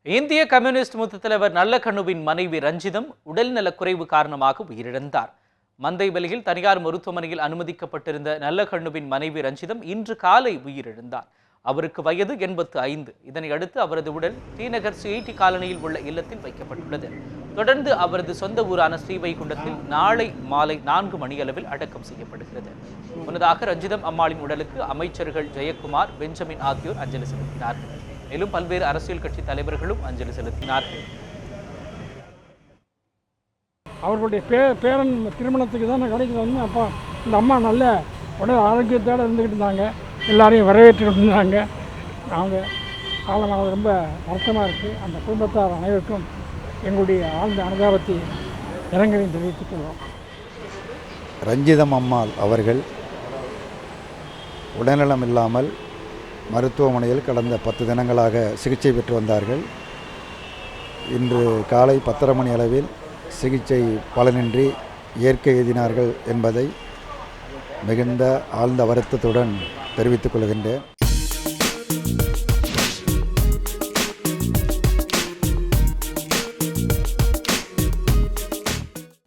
இந்திய கம்யூனிஸ்ட் மூத்த தலைவர் நல்லகண்ணுவின் மனைவி ரஞ்சிதம் உடல்நலக் குறைவு காரணமாக உயிரிழந்தார். மந்தைவெளியில் தனியார் மருத்துவமனையில் அனுமதிக்கப்பட்டிருந்த நல்லகண்ணுவின் மனைவி ரஞ்சிதம் இன்று காலை உயிரிழந்தார். அவருக்கு வயது 85. இதனையடுத்து அவரது உடல் டிநகர் சிஐடி காலனியில் உள்ள இல்லத்தில் வைக்கப்பட்டுள்ளது. தொடர்ந்து அவரது சொந்த ஊரான ஸ்ரீவைகுண்டத்தில் நாளை மாலை 4 மணியளவில் அடக்கம் செய்யப்படுகிறது. முன்னதாக ரஞ்சிதம் அம்மாளின் உடலுக்கு அமைச்சர்கள் ஜெயக்குமார், பெஞ்சமின் ஆகியோர் அஞ்சலி செலுத்தினார்கள். மேலும் பல்வேறு அரசியல் கட்சி தலைவர்களும் அஞ்சலி செலுத்தினார்கள். அவர்களுடைய பேரன் திருமணத்துக்கு தான் நான் கடைக்கு வந்து அப்போ இந்த அம்மா நல்ல உடல் ஆரோக்கியத்தோடு இருந்துக்கிட்டு இருந்தாங்க. எல்லாரையும் வரவேற்றுக்கிட்டு இருந்தாங்க. அவங்க காலமாக ரொம்ப வருத்தமாக இருக்குது. அந்த குடும்பத்தார் அனைவருக்கும் எங்களுடைய ஆழ்ந்த அனுதாபத்தை இரங்கலையும் தெரிவித்துக் கொள்வோம். ரஞ்சிதம் அம்மாள் அவர்கள் உடல்நலம் இல்லாமல் மருத்துவமனையில் கடந்த 10 தினங்களாக சிகிச்சை பெற்று வந்தார்கள். இன்று காலை 10:30 மணி அளவில் சிகிச்சை பலனின்றி இயற்கை எய்தினார்கள் என்பதை மிகுந்த ஆழ்ந்த வருத்தத்துடன் தெரிவித்துக் கொள்கின்றேன்.